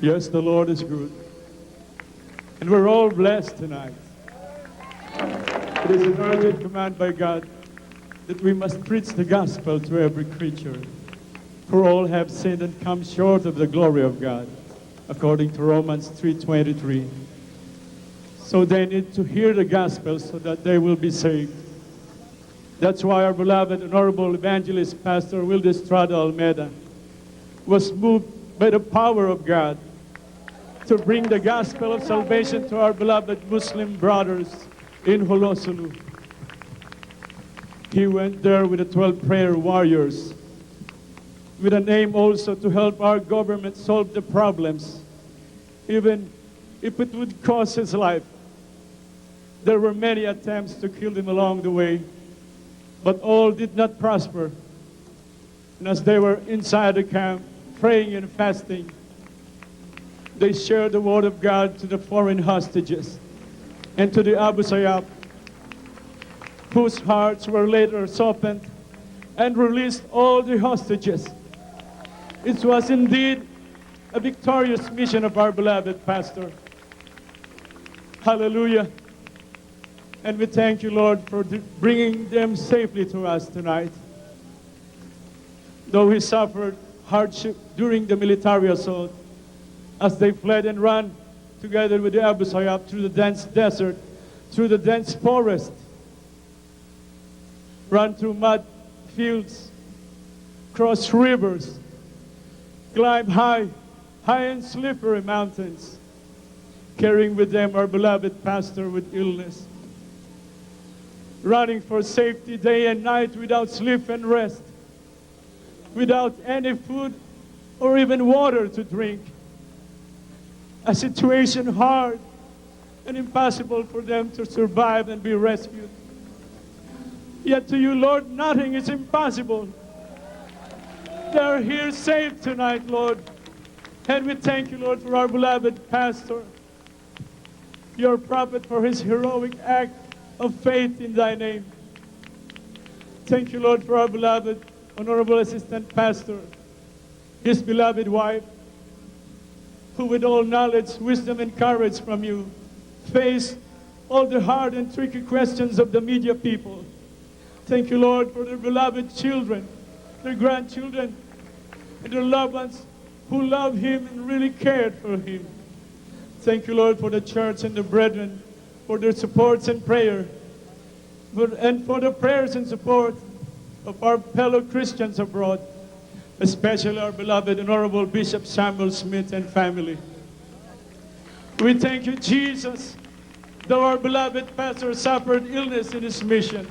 Yes, the Lord is good. And we're all blessed tonight. It is an urgent command by God that we must preach the gospel to every creature. For all have sinned and come short of the glory of God, according to Romans 3:23. So they need to hear the gospel so that they will be saved. That's why our beloved honorable evangelist, Pastor Wilde Estrada Almeida, was moved by the power of God to bring the gospel of salvation to our beloved Muslim brothers in Holosulu. He went there with the 12 prayer warriors, with an aim also to help our government solve the problems, even if it would cost his life. There were many attempts to kill him along the way, but all did not prosper. And as they were inside the camp, praying and fasting, they shared the word of God to the foreign hostages and to the Abu Sayyaf, whose hearts were later softened and released all the hostages. It was indeed a victorious mission of our beloved pastor. Hallelujah. And we thank you, Lord, for bringing them safely to us tonight. Though he suffered hardship during the military assault, as they fled and ran together with the Abu Sayyaf through the dense desert, through the dense forest, ran through mud fields, crossed rivers, climbed high and slippery mountains, carrying with them our beloved pastor with illness, running for safety day and night without sleep and rest, without any food or even water to drink. A situation hard and impossible for them to survive and be rescued. Yet to you, Lord, nothing is impossible. They are here safe tonight, Lord. And we thank you, Lord, for our beloved pastor, your prophet, for his heroic act of faith in thy name. Thank you, Lord, for our beloved honorable assistant pastor, his beloved wife, who with all knowledge, wisdom, and courage from you, face all the hard and tricky questions of the media people. Thank you, Lord, for their beloved children, their grandchildren, and their loved ones who love him and really cared for him. Thank you, Lord, for the church and the brethren, for their supports and prayer, and for the prayers and support of our fellow Christians abroad, especially our beloved Honorable Bishop Samuel Smith and family. We thank you, Jesus, though our beloved pastor suffered illness in his mission.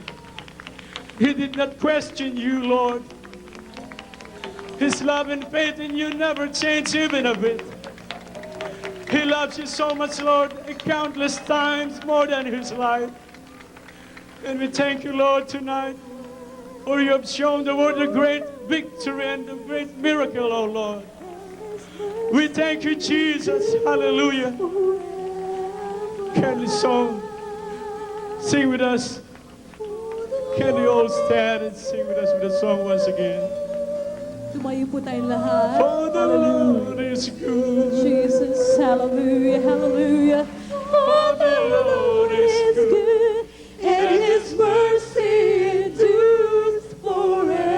He did not question you, Lord. His love and faith in you never changed even a bit. He loves you so much, Lord, countless times more than his life. And we thank you, Lord, tonight, for you have shown the world a great victory and a great miracle, oh Lord. We thank you, Jesus. Hallelujah. Can we sing with us? Can we all stand and sing with us with the song once again? Tumayo po tayong lahat. For the Lord is good. Jesus, hallelujah, hallelujah. For the Lord is good, and his mercy endures forever.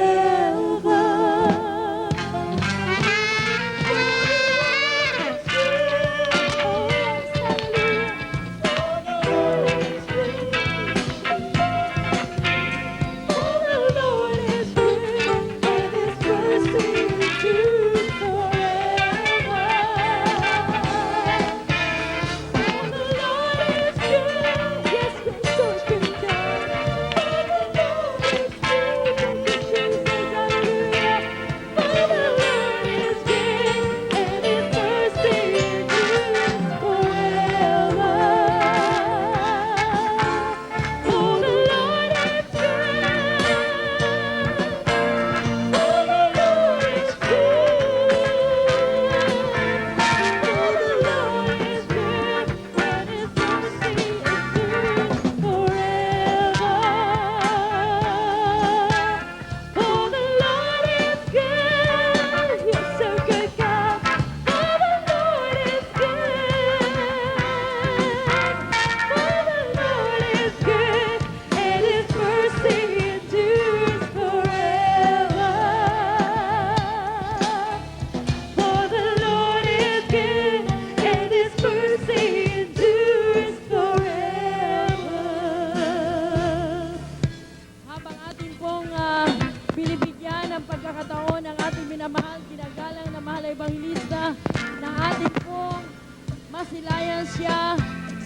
masilayan siya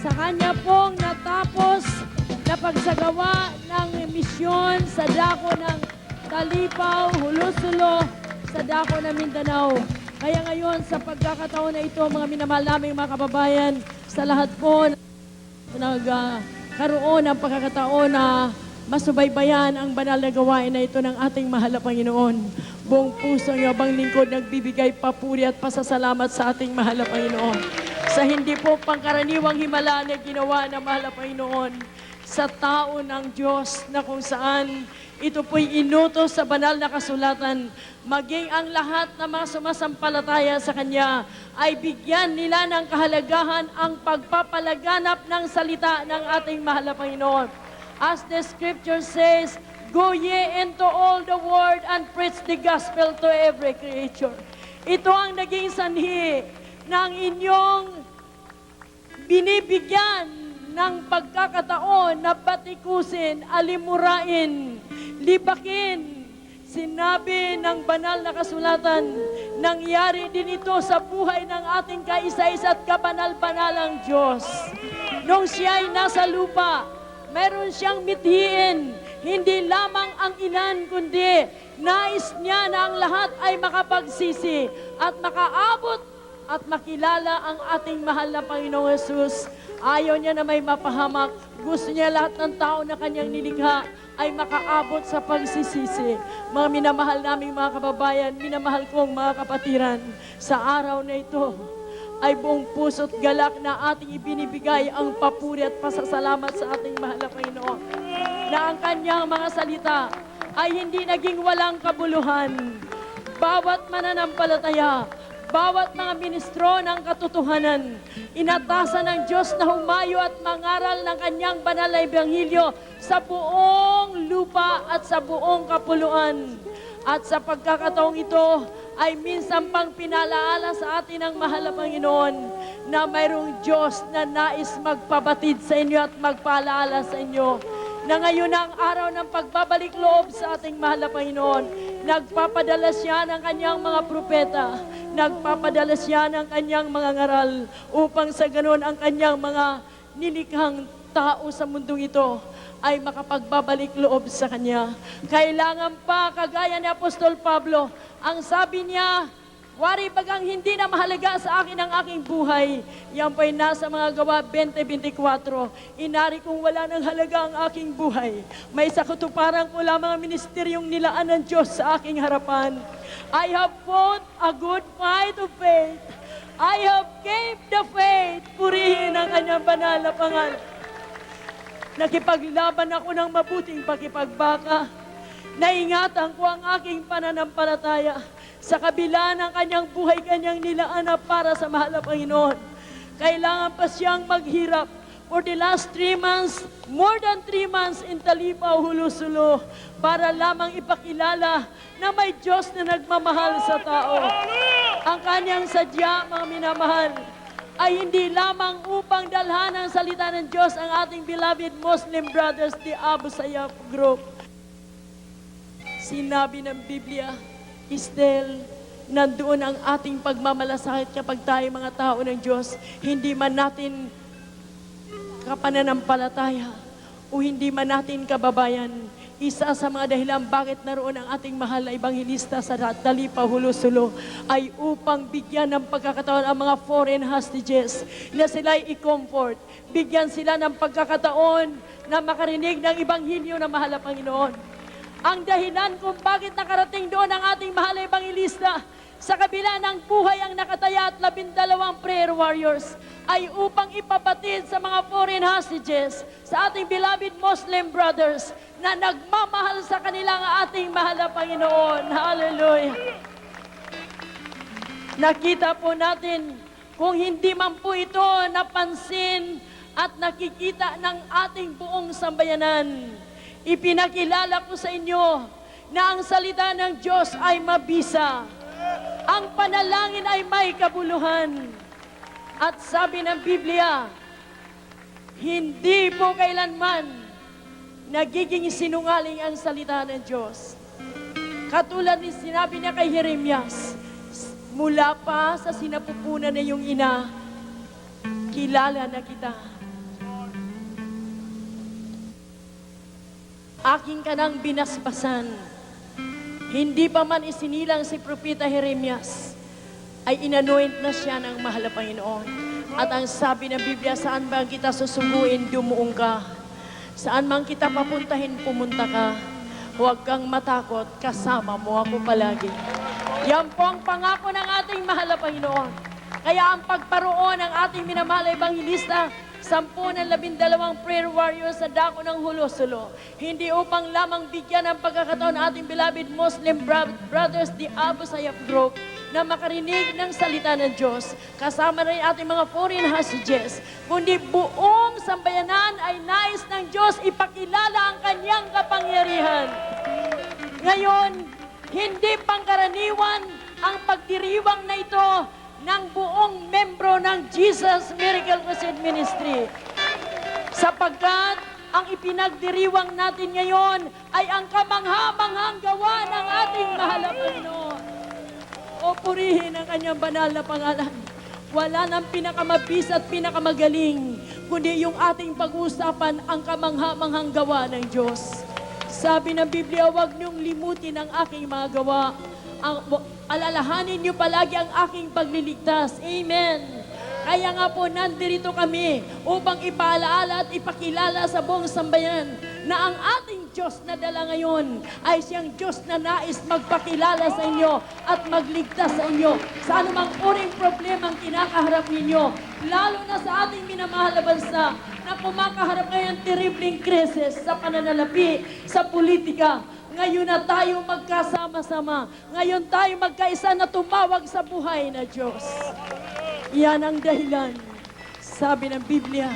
sa kanya pong natapos na pagsagawa ng misyon sa dako ng Talipaw, Hulusulo, sa dako ng Mindanao. Kaya ngayon, sa pagkakataon na ito, mga minamahal naming mga kababayan, sa lahat po nagkaroon ng pagkakataon na masubaybayan ang banal na gawain na ito ng ating mahal na Panginoon. Buong puso ng abang lingkod nagbibigay papuri at pasasalamat sa ating mahal na Panginoon. Sa hindi po pangkaraniwang himala na ginawa ng mahal na Panginoon sa tao ng Diyos na kung saan ito po'y inutos sa banal na kasulatan, maging ang lahat ng mga sumasampalataya sa Kanya ay bigyan nila ng kahalagahan ang pagpapalaganap ng salita ng ating mahal na Panginoon. As the scripture says, go ye into all the world and preach the gospel to every creature. Ito ang naging sanhi ng inyong binibigyan ng pagkakataon na batikusin, alimurain, libakin. Sinabi ng banal na kasulatan, nangyari din ito sa buhay ng ating kaisa-isa at kabanal-banalang Diyos. Nung siya ay nasa lupa, meron siyang mithiin, hindi lamang ang ilan, kundi nais niya na ang lahat ay makapagsisi at makaabot at makilala ang ating mahal na Panginoong Yesus. Ayaw niya na may mapahamak. Gusto niya lahat ng tao na kanyang nilikha ay makaabot sa pagsisisi. Mga minamahal naming mga kababayan, minamahal kong mga kapatiran, sa araw na ito ay buong puso't galak na ating ibinibigay ang papuri at pasasalamat sa ating mahal na Panginoon, na ang kanyang mga salita ay hindi naging walang kabuluhan. Bawat mananampalataya, bawat mga ministro ng katotohanan, inatasan ng Diyos na humayo at mangaral ng kanyang banal na ebanghelyo sa buong lupa at sa buong kapuluan. At sa pagkakataong ito, ay minsan pang pinalaala sa atin ng mahal na Panginoon na mayroong Diyos na nais magpabatid sa inyo at magpaalala sa inyo na ngayon ang araw ng pagbabalik loob sa ating mahal na Panginoon. Nagpapadala siya ng kanyang mga propeta, nagpapadala siya ng kanyang mga ngaral upang sa ganon ang kanyang mga nilikhang tao sa mundong ito ay makapagbabalik loob sa Kanya. Kailangan pa, kagaya ni Apostol Pablo, ang sabi niya, wari bagang hindi na mahalaga sa akin ang aking buhay. Yan pa'y nasa mga gawa 20:24. Inari kong wala ng halaga ang aking buhay. May sa katuparan ko lamang ang ministeryong nilaan ng Diyos sa aking harapan. I have fought a good fight of faith. I have kept the faith. Purihin ang kanyang banal na pangalan. Nakipaglaban ako ng mabuting pakipagbaka. Naingatan ko ang aking pananampalataya. Sa kabila ng kanyang buhay, kanyang nilaan na para sa mahal na Panginoon. Kailangan pa siyang maghirap for the last 3 months, more than 3 months in Talipaw, Hulusulo, para lamang ipakilala na may Diyos na nagmamahal sa tao. Ang kanyang sadya, mga minamahal, ay hindi lamang upang dalhan ang salita ng Diyos ang ating beloved Muslim brothers, the Abu Sayyaf group. Sinabi ng Biblia, still, nandoon ang ating pagmamalasakit kapag tayo mga tao ng Diyos, hindi man natin kapananampalataya o hindi man natin kababayan. Isa sa mga dahilan bakit naroon ang ating mahal na ebanghelista sa Talipaw, Hulusulo ay upang bigyan ng pagkakataon ang mga foreign hostages na sila'y i-comfort. Bigyan sila ng pagkakataon na makarinig ng ebanghelyo ng mahal na Panginoon. Ang dahilan kung bakit nakarating doon ang ating mahal na ebanghelista sa kabila ng buhay ang nakataya at 12 prayer warriors ay upang ipabatid sa mga foreign hostages, sa ating beloved Muslim brothers na nagmamahal sa kanilang ating mahal na Panginoon. Hallelujah! Nakita po natin kung hindi man po ito napansin at nakikita ng ating buong sambayanan. Ipinakilala ko sa inyo na ang salita ng Diyos ay mabisa. Ang panalangin ay may kabuluhan. At sabi ng Biblia, hindi po kailanman nagiging sinungaling ang salita ng Diyos. Katulad ni sinabi niya kay Jeremias, mula pa sa sinapupunan na iyong ina, kilala na kita. Aking ka nang binasbasan. Hindi pa man isinilang si Propeta Jeremias, ay inanoint na siya ng mahal na Panginoon. At ang sabi ng Biblia, saan ba kita susuguin, dumuong ka. Saan man kita papuntahin, pumunta ka. Huwag kang matakot, kasama mo ako palagi. Yan po ang pangako ng ating mahal na Panginoon. Kaya ang pagparoon ng ating minamahal na Ebanghilista, 10 ng 12 prayer warriors sa dako ng Hulo-Sulo. Hindi upang lamang bigyan ng pagkakataon ating beloved Muslim brothers, the Abu Sayyaf Group, na makarinig ng salita ng Diyos. Kasama rin ating mga foreign hostages. Kundi buong sambayanan ay nais ng Diyos ipakilala ang kanyang kapangyarihan. Ngayon, hindi pangkaraniwan ang pagdiriwang na ito ng buong membro ng Jesus Miracle Crusade Ministry. Sapagkat ang ipinagdiriwang natin ngayon ay ang kamangha-manghang gawa ng ating mahal na Panginoon. O purihin ang kanyang banal na pangalan. Wala nang pinakamabis at pinakamagaling, kundi yung ating pag-uusapan ang kamangha-manghang gawa ng Diyos. Sabi ng Biblia, huwag niyong limutin ang aking mga gawa. Alalahanin niyo palagi ang aking pagliligtas. Amen. Kaya nga po, nandirito kami upang ipaalaala at ipakilala sa buong sambayan na ang ating Diyos na dala ngayon ay siyang Diyos na nais magpakilala sa inyo at magligtas sa inyo sa anumang uring problemang kinakaharap ninyo. Lalo na sa ating minamahal na bansa na kumakaharap ngayon terribling krisis sa pananalapi, sa politika. Ngayon na tayo magkasama-sama. Ngayon tayo magkaisa na tumawag sa buhay na Diyos. Yan ang dahilan. Sabi ng Biblia,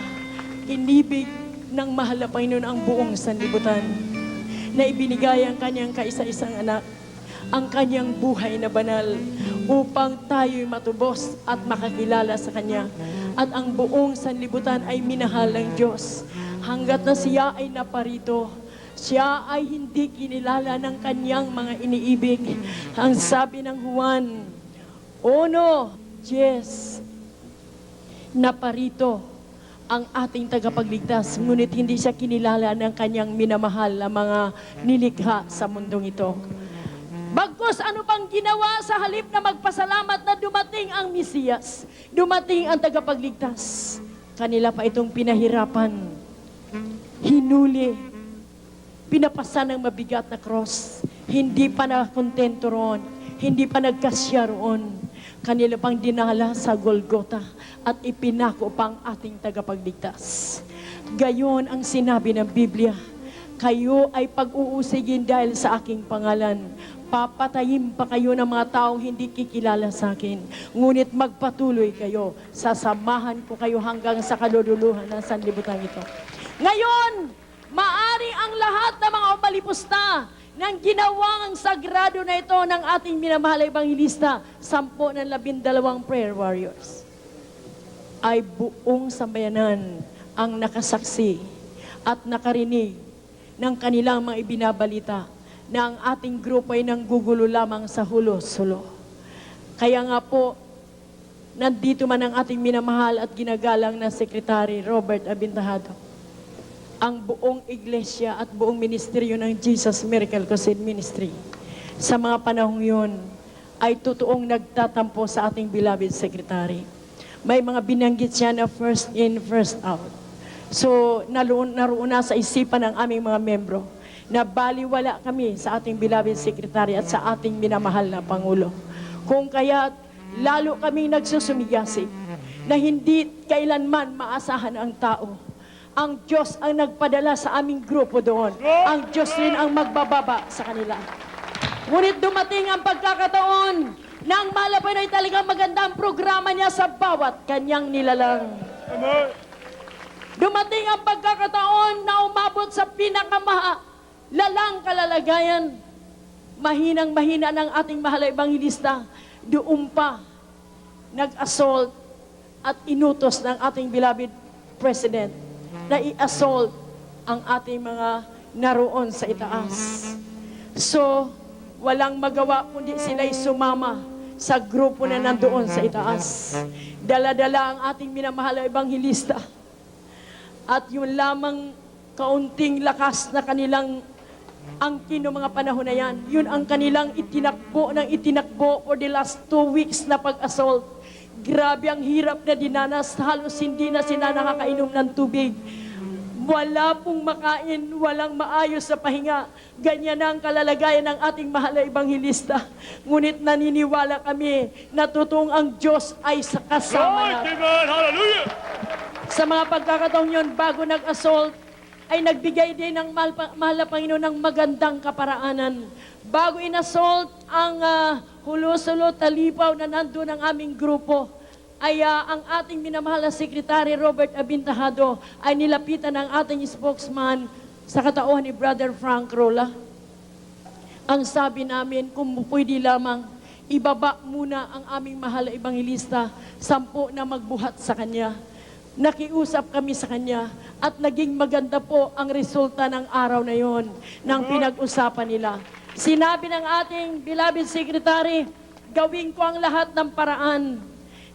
inibig ng mahal na Panginoon ang buong sanlibutan na ibinigay ang kanyang kaisa-isang anak, ang kanyang buhay na banal upang tayo'y matubos at makakilala sa Kanya. At ang buong sanlibutan ay minahal ng Diyos. Hanggat na siya ay naparito, siya ay hindi kinilala ng kanyang mga iniibig. Ang sabi ng Juan 1:10, naparito ang ating tagapagligtas, ngunit hindi siya kinilala ng kanyang minamahal na mga nilikha sa mundong ito. Bagkus ano pang ginawa sa halip na magpasalamat na dumating ang Mesiyas, dumating ang tagapagligtas, kanila pa itong pinahirapan, hinuli, pinapasan ng mabigat na cross, hindi pa nakontento roon, hindi pa nagkasya roon, kanila pang dinala sa Golgota at ipinako pang ating tagapagligtas. Gayon ang sinabi ng Biblia, kayo ay pag-uusigin dahil sa aking pangalan. Papatayin pa kayo ng mga taong hindi kikilala sa akin. Ngunit magpatuloy kayo. Sasamahan ko kayo hanggang sa kalululuhan ng sanlibutan ito. Ngayon, maari ang lahat ng mga umalipusta ng ginawang sagrado na ito ng ating minamahal na Ebanghilista, 10 ng 12 prayer warriors, ay buong sambayanan ang nakasaksi at nakarinig ng kanilang mga ibinabalita na ang ating grupo ay nanggugulo lamang sa Hulo-Sulo. Kaya nga po, nandito man ang ating minamahal at ginagalang na Secretary Robert Abintahado. Ang buong iglesia at buong ministeryo ng Jesus Miracle Crusade Ministry sa mga panahong yun ay totoong nagtatampo sa ating beloved Secretary. May mga binanggit siya na first in, first out. So, naroon na sa isipan ng aming mga membro na baliwala kami sa ating beloved Secretary at sa ating minamahal na Pangulo. Kung kaya, lalo kaming nagsusumiyasig na hindi kailanman maasahan ang tao. Ang Diyos ang nagpadala sa aming grupo doon. Ang Diyos rin ang magbababa sa kanila. Ngunit dumating ang pagkakataon ng malapay na talagang magandang programa niya sa bawat kanyang nilalang. Dumating ang pagkakataon na umabot sa lalang kalalagayan. Mahinang-mahina ng ating mahal na Ebanghilista. Doon pa, nag-assault at inutos ng ating beloved President na i-assault ang ating mga naroon sa itaas. So, walang magawa kundi sila'y sumama sa grupo na nandoon sa itaas. Dala-dala ang ating minamahal na ebanghilista. At yun lamang kaunting lakas na kanilang angkin ng mga panahon na yan, yun ang kanilang itinakbo for the last 2 weeks na pag-assault. Grabe ang hirap na dinanas, halos hindi na sila nakakainom ng tubig. Wala pong makain, walang maayos sa pahinga. Ganyan na ang kalalagayan ng ating mahal na ebanghilista. Ngunit naniniwala kami na totoong ang Diyos ay sa kasama natin. Amen. Hallelujah. Sa mga pagkakataong yun, bago nag-assault, ay nagbigay din ng mahal na Panginoon ng magandang kaparaanan. Bago in-assault ang Hulo-Sulo, Talipaw na nandun ang aming grupo, ay ang ating minamahal na Secretary Robert Abintahado ay nilapitan ng ating spokesman sa katauhan ni Brother Frank Rolla. Ang sabi namin, kung pwede lamang, ibaba muna ang aming mahal na ebanghilista, 10 na magbuhat sa kanya. Nakiusap kami sa kanya at naging maganda po ang resulta ng araw na yon ng pinag-usapan nila. Sinabi ng ating beloved Secretary, gawin ko ang lahat ng paraan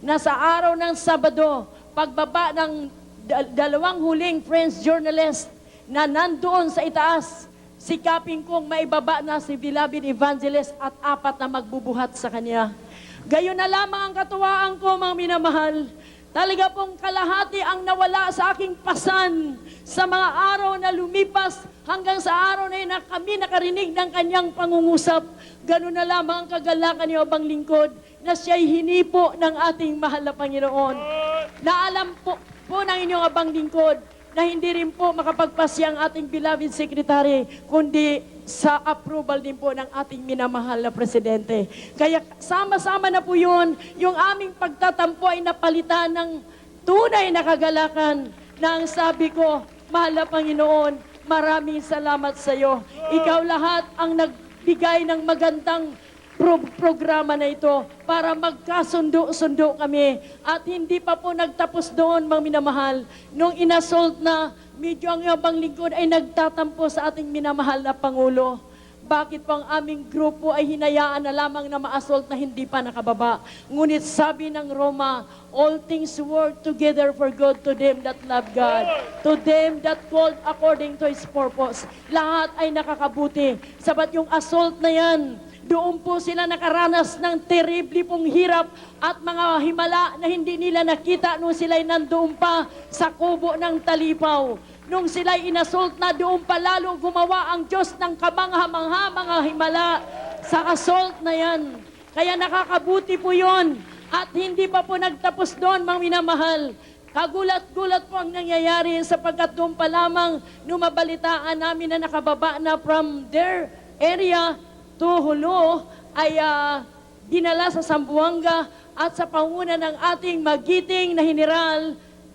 na sa araw ng Sabado, pagbaba ng 2 huling French journalist na nandoon sa itaas, sikapin kong maibaba na si beloved evangelist at 4 na magbubuhat sa kanya. Gayon na lamang ang katuwaan ko, mga minamahal. Talaga pong kalahati ang nawala sa aking pasan sa mga araw na lumipas hanggang sa araw na yun na kami nakarinig ng kanyang pangungusap. Ganun na lamang ang kagalakan ni Abang Lingkod na siya'y hinipo ng ating mahal na Panginoon. Naalam po ng inyong Abang Lingkod na hindi rin po makapagpasya ang ating beloved Secretary, kundi sa approval din po ng ating minamahal na Presidente. Kaya sama-sama na po yun, yung aming pagtatampo ay napalitan ng tunay na kagalakan na ang sabi ko, mahal na Panginoon, maraming salamat sa iyo. Ikaw lahat ang nagbigay ng magandang programa na ito para magkasundo-sundo kami. At hindi pa po nagtapos doon, mga minamahal. Nung inassault na, medyo ang Abang Lingkod ay nagtatampo sa ating minamahal na Pangulo. Bakit po ang aming grupo ay hinayaan na lamang na ma-assault na hindi pa nakababa? Ngunit sabi ng Roma, all things work together for good to them that love God, to them that called according to His purpose. Lahat ay nakakabuti. Sabat yung assault na yan, doon po sila nakaranas ng terrible pong hirap at mga himala na hindi nila nakita nung sila'y nandoon pa sa kubo ng Talipaw. Nung sila'y inassault na, doon pa lalo gumawa ang Diyos ng kamangha-mangha mga himala sa assault na yan. Kaya nakakabuti po yon. At hindi pa po nagtapos doon, mga minamahal. Kagulat-gulat po ang nangyayari sapagkat doon pa lamang numabalitaan namin na nakababa na from their area to Hulo ay dinala sa Zamboanga at sa panguna ng ating magiting na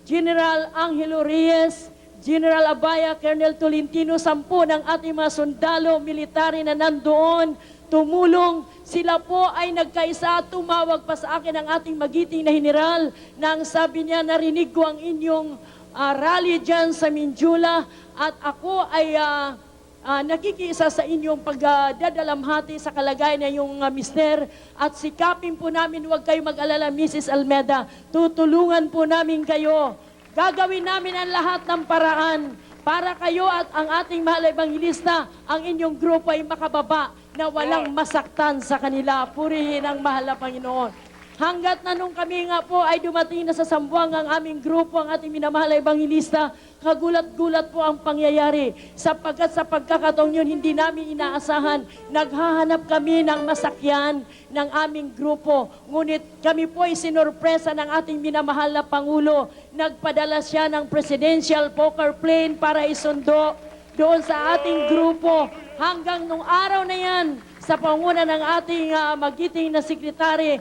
General Angelo Reyes, General Abaya, Colonel Tolentino, 10 ng ating mga sundalo, military na nandoon, tumulong. Sila po ay nagkaisa, tumawag pa sa akin ang ating magiting na general nang sabi niya, narinig ko ang inyong rally dyan sa Minjula at ako ay nakikiisa sa inyong pagdadalamhati sa kalagayan ng iyong mister at sikapin po namin, huwag kayo mag-alala, Mrs. Almeda, tutulungan po namin kayo. Gagawin namin ang lahat ng paraan para kayo at ang ating mahal na ebanghilista, ang inyong grupo ay makababa na walang masaktan sa kanila. Purihin ang mahal na Panginoon. Hanggat na nung kami nga po ay dumating na sa Zamboanga ang aming grupo, ang ating minamahal na ebanghilista, kagulat-gulat po ang pangyayari. Sapagkat sa pagkakataon yun, hindi namin inaasahan. Naghahanap kami ng masakyan ng aming grupo. Ngunit kami po ay sinurpresa ng ating minamahal na Pangulo. Nagpadala siya ng presidential poker plane para isundo doon sa ating grupo. Hanggang nung araw na yan, sa panguna ng ating magiting na Secretary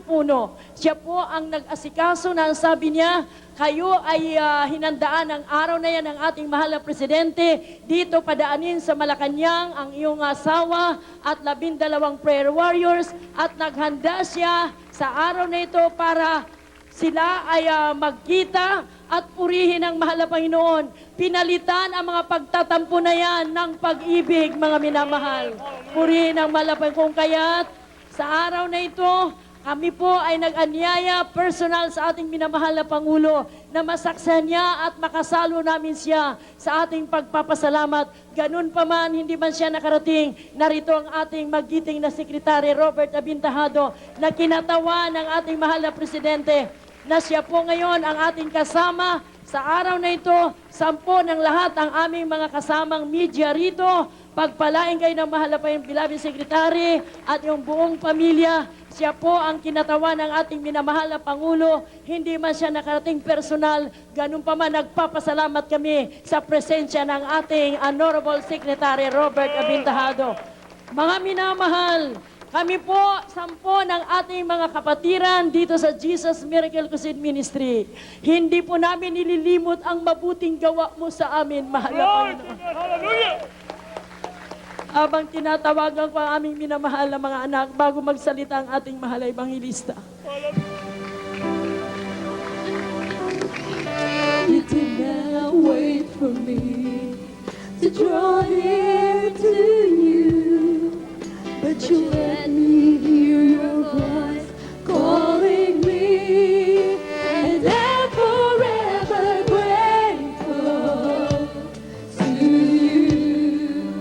Puno, siya po ang nag-asikaso na ang sabi niya, kayo ay hinandaan ng araw na yan ng ating mahal na Presidente, dito padaanin sa Malacanang ang iyong asawa at 12 prayer warriors at naghanda siya sa araw na ito para sila ay magkita at purihin ang mahal na Panginoon. Pinalitan ang mga pagtatampo na yan ng pag-ibig, mga minamahal. Purihin ang mahal na Panginoon. Kung kaya't sa araw na ito, kami po ay nag-anyaya personal sa ating minamahal na Pangulo na masaksayan niya at makasalo namin siya sa ating pagpapasalamat. Ganun pa man, hindi man siya nakarating, narito ang ating magiting na Sekretary Robert Abintahado na kinatawa ng ating mahal na Presidente na siya po ngayon ang ating kasama sa araw na ito. 10 ng lahat ang aming mga kasamang media rito. Pagpalain kayo ng mahal na beloved Secretary at yung buong pamilya. Siya po ang kinatawa ng ating minamahal na Pangulo. Hindi man siya nakarating personal, ganun pa man nagpapasalamat kami sa presensya ng ating Honorable Secretary Robert Abintahado. Mga minamahal, kami po 10 ng ating mga kapatiran dito sa Jesus Miracle Crusade Ministry. Hindi po namin nililimot ang mabuting gawa mo sa amin, mahal na Panginoon. Hallelujah! Habang tinatawagan ko ang aming minamahal na mga anak bago magsalita ang ating mahal na Ebanghilista. You did not wait for me to draw near to you, but you let me hear your voice calling me, and I'm forever grateful to you.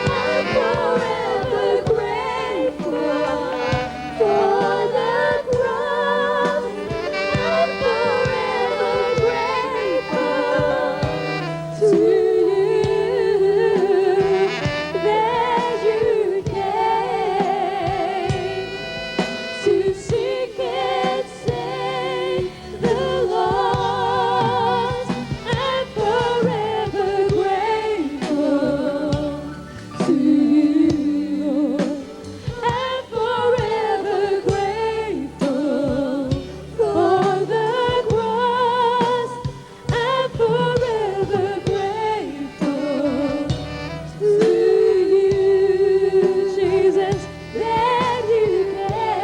I'm forever grateful for the cross. I'm forever grateful to you that you came to seek and save the lost. I'm forever grateful to you. I'm forever grateful for the cross. I'm forever grateful to you, Jesus, that you came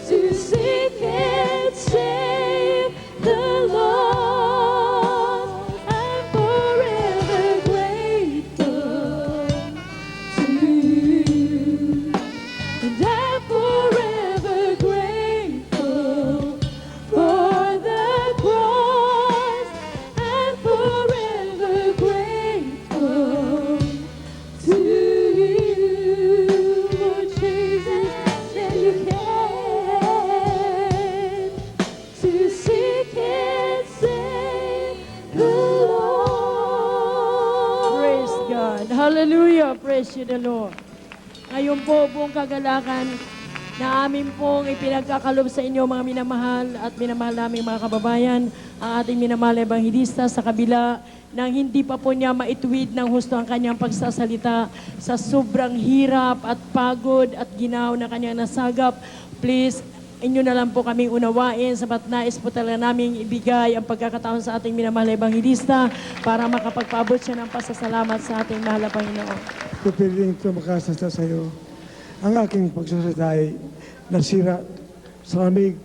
to seek and save the lost. I'm forever grateful to you, and I'm forever grateful for the cross. I'm forever grateful to you, Lord Jesus, that you came to seek and save the lost. Praise God. Hallelujah. Praise you the Lord. Ngayon po, buong kagalakan na amin pong ipinagkakalob sa inyo, mga minamahal at minamahal naming mga kababayan, ang ating minamahal na Ebanghilista sa kabila nang hindi pa po niya maituwid ng husto ang kanyang pagsasalita sa sobrang hirap at pagod at ginaw na kanyang nasagap. Please, inyo na lang po kaming unawain, sapat nais po talaga naming ibigay ang pagkakataon sa ating minamahal na Ebanghilista para makapagpaabot siya ng pasasalamat sa ating mahal na Panginoon. Pipiling tumakasasa sa iyo. Ang aking pagsasalita ay nasira sa lamig,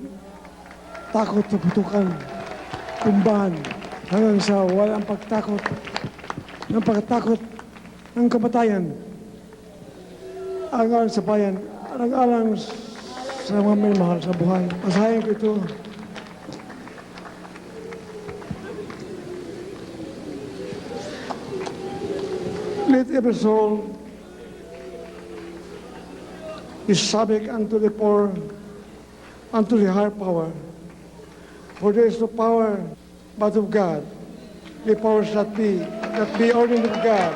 takot sa putukan, kumbahan, hanggang sa walang pagtakot, ng pagtakot ng kamatayan. Alang sa bayan, alang sa mga may mahal sa buhay. Masahin ko ito. Let every soul is subject unto the poor, unto the higher power. For there is no power but of God. The powers that be ordained of God.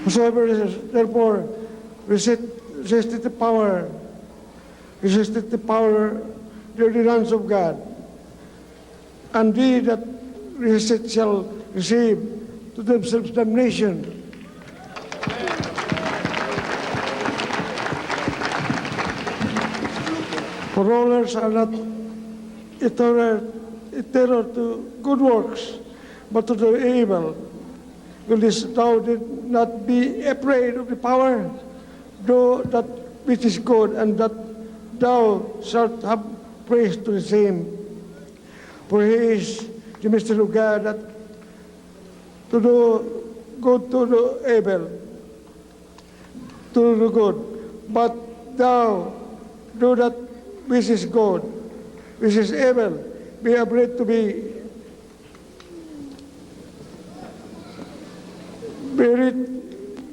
Whosoever therefore resisted the power, the ordinance of God. And they that resist shall receive to themselves damnation. For rulers are not a terror to good works, but to the evil. Will this thou did not be afraid of the power, though that which is good, and that thou shalt have praise to the same. For he is the mystery of God, that to do good to the evil, to do good. But thou do that which is good, which is evil, be afraid to be buried,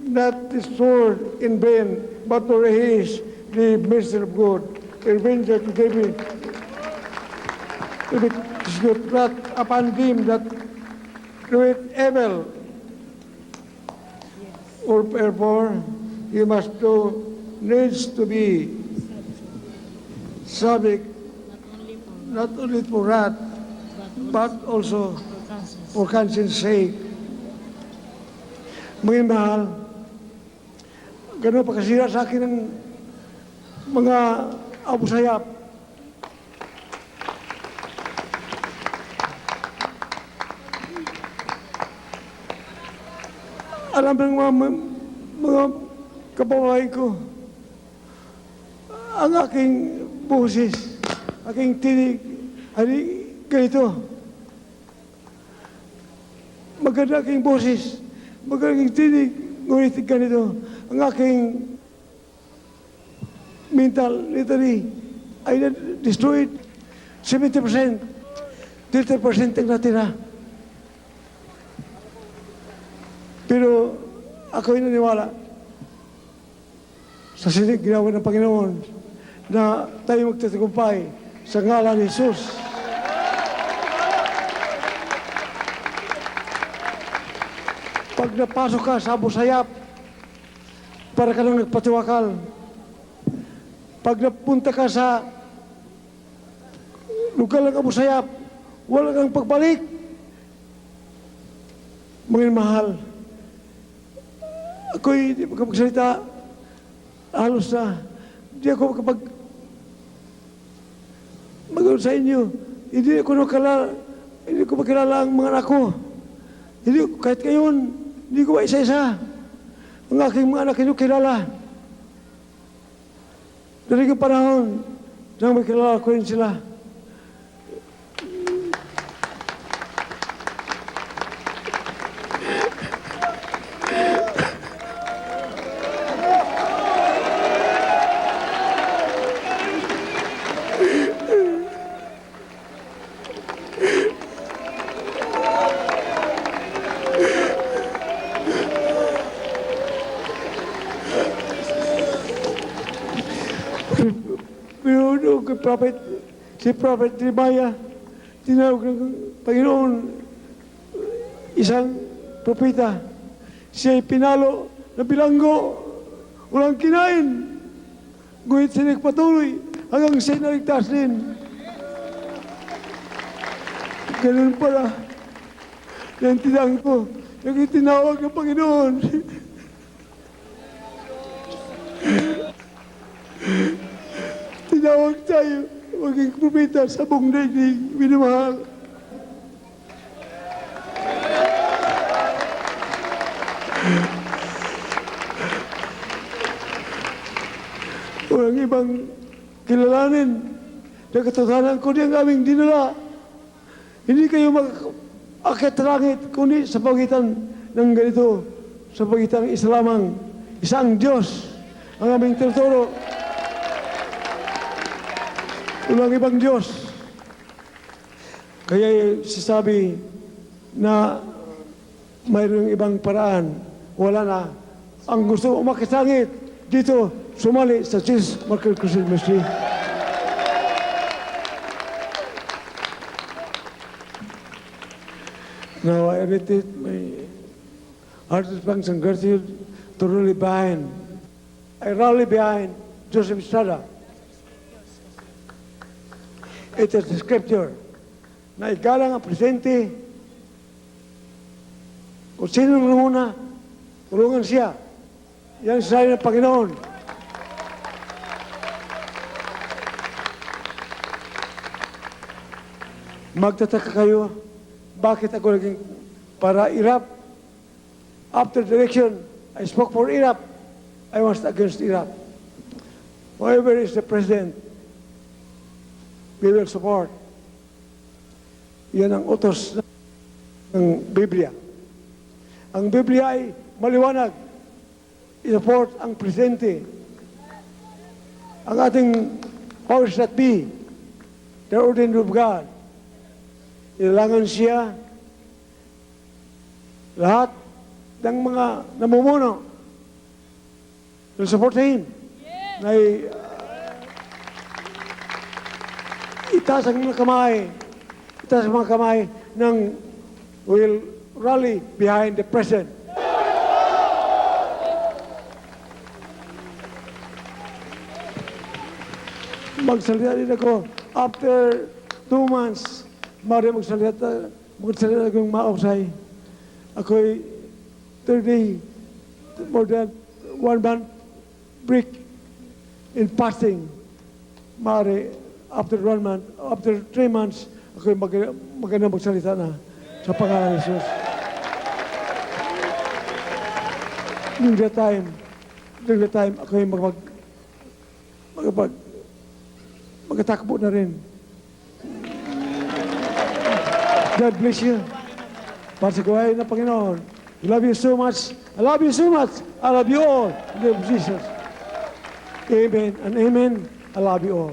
not destroyed in vain, but for he is the mystery of God. Revenge to David, to be good wrath upon them that do it evil. Or therefore, you must do needs to be subject not only for wrath, but also for conscience sake. Mga mahal, gano'n pagkasira sa akin ng mga Abu Sayyaf. Alam ng mga kababayan ko, ang aking boses, aking tinig, ay ganito. Maganda aking boses, maganda aking tinig, ngunit ganito. Ang aking mental, literally, ay destroyed 70%. 30% ang natira. Pero ako'y naniwala sa sinig ginawa ng Panginoon na tayo magtatagumpay sa ngalan ni Jesus. Pag napasok ka sa Abu Sayyaf, para ka lang nagpatiwakal. Pag napunta ka sa lugar ng Abu Sayyaf, wala kang pagbalik. Mga mahal, ako'y hindi makapagsalita, halos na, hindi ako mag sa inyo. Hindi ko makilala ang mga anak ko. Hindi, kahit ngayon, hindi ko isa-isa. Ang aking mga anak hindi ko kilala. Daling ang panahon, nang makilala ko rin sila. Pero si Prophet Jeremiah, tinawag ng Panginoon, isang propeta. Siya'y pinalo na bilanggo, walang kinain. Ngunit siya nagpatuloy hanggang siya'y naligtas din. Ganun pala, yung tinang ko, yung itinawag ng Panginoon. Tinawag tayo, maging propeta sa buong daigdig, minamahal. Walang ibang kilalanin na katotohanan kundi ang aming dinala. Hindi kayo mag-akit langit kundi sa pagitan ng ganito, sa pagitan ng isa lamang, isang Diyos ang aming tinuturo. Walang ibang Diyos. Kaya sasabi na mayroong ibang paraan, wala na. Ang gusto umakit sa langit, dito, sumali sa Jesus Market Crusade Ministry. Now I repeat my heartfelt thanks and gratitude to rally behind. I rally behind Joseph Estrada. It is the scripture na igalang ang presente. Kung sino nanguna, tulungan siya. Yan sa ng Panginoon. Magtataka kayo, bakit ako naging para Iraq? After the election, I spoke for Iraq. I was against Iraq. whoever is the president, we will support. Yan ang utos ng Biblia. Ang Biblia ay maliwanag. I-support ang presidente. Ang ating powers that be, the ordained of God. Ilangan siya lahat ng mga namumuno will support him. Na itaas ang mga kamay, ng will rally behind the president. Magsalita din ako after 2 months, magsalita akong mausay. Ako'y 30, more than 1 month break in fasting. After 1 month, after 3 months, ako'y maganda magsalita na sa pangalan ni Jesus. During that time, ako'y magtatakbo na rin. God bless you. Para sa gawain ng Panginoon. I love you so much. I love you so much. I love you all. In the name of Jesus. Amen and amen. I love you all.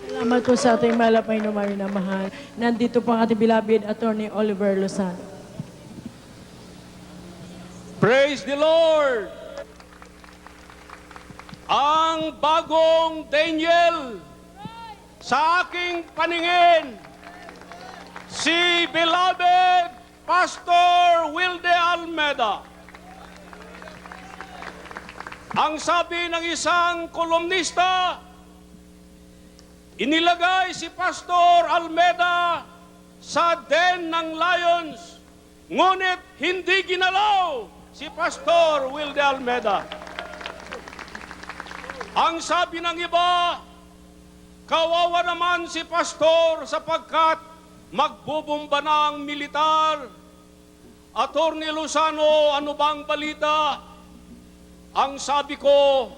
Salamat po sa ating malapay na mahal. Nandito po ang ating beloved Attorney Oliver Lozano. Praise the Lord! Ang bagong Daniel sa aking paningin, si beloved Pastor Wilde Almeda. Ang sabi ng isang kolumnista, inilagay si Pastor Almeda sa den ng lions, ngunit hindi ginalaw si Pastor Wilde Almeda. Ang sabi ng iba, kawawa naman si Pastor sapagkat magbubumba na ang militar. Attorney Lozano, ano bang balita? Ang sabi ko,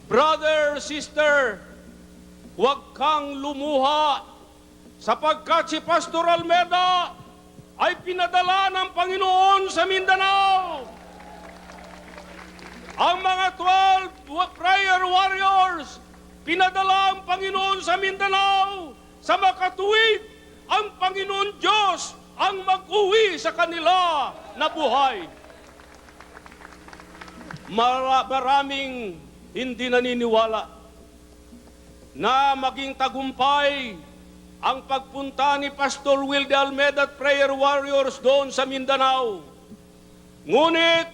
brother, sister, huwag kang lumuha sapagkat si Pastor Almeda ay pinadala ng Panginoon sa Mindanao. Ang mga 12 prayer warriors, pinadala ang Panginoon sa Mindanao. Sa makatuwid, ang Panginoon Diyos ang mag-uwi sa kanila na buhay. Maraming hindi naniniwala na maging tagumpay ang pagpunta ni Pastor Wilde Almeda at prayer warriors doon sa Mindanao. Ngunit,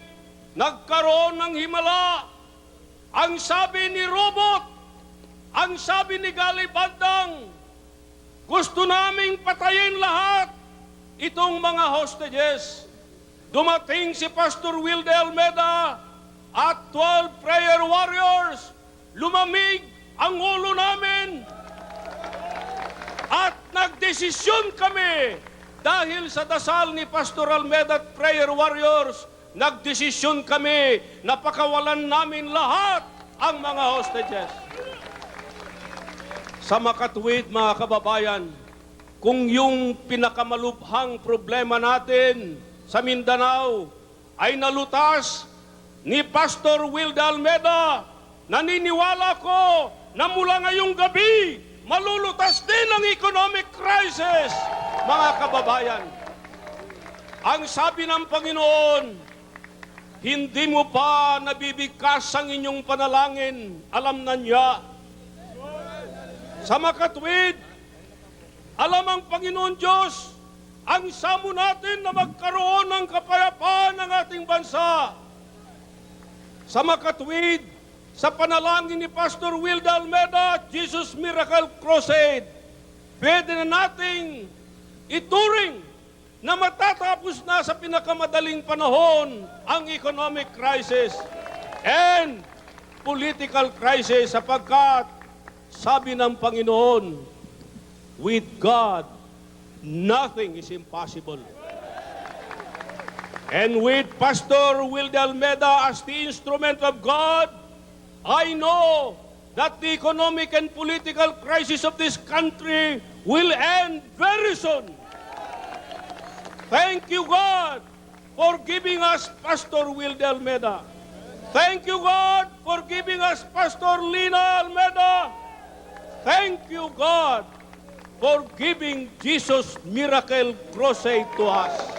nagkaroon ng himala. Ang sabi ni Robot, ang sabi ni Gali Bandang, gusto naming patayin lahat itong mga hostages. Dumating si Pastor Wilde Almeda at 12 prayer warriors. Lumamig ang ulo namin. At nagdesisyon kami dahil sa dasal ni Pastor Almeda at prayer warriors, nagdesisyon kami na pakawalan namin lahat ang mga hostages. Sa makatuwid, mga kababayan, kung yung pinakamalubhang problema natin sa Mindanao ay nalutas ni Pastor Wilde Almeda, naniniwala ko na mula ngayong gabi, malulutas din ang economic crisis, mga kababayan. Ang sabi ng Panginoon, hindi mo pa nabibigkas ang inyong panalangin, alam na niya. Sa makatwid, alam ang Panginoon Diyos, ang samo natin na magkaroon ng kapayapaan ng ating bansa. Sa makatwid, sa panalangin ni Pastor Wilde Almeda, Jesus Miracle Crusade, pwede na nating ituring na matatapos na sa pinakamadaling panahon ang economic crisis and political crisis sapagkat sabi ng Panginoon, with God, nothing is impossible. And with Pastor Wilde Almeda as the instrument of God, I know that the economic and political crisis of this country will end very soon. Thank you, God, for giving us Pastor Wilde Almeida. Thank you, God, for giving us Pastor Lina Almeida. Thank you, God, for giving Jesus Miracle Crusade to us.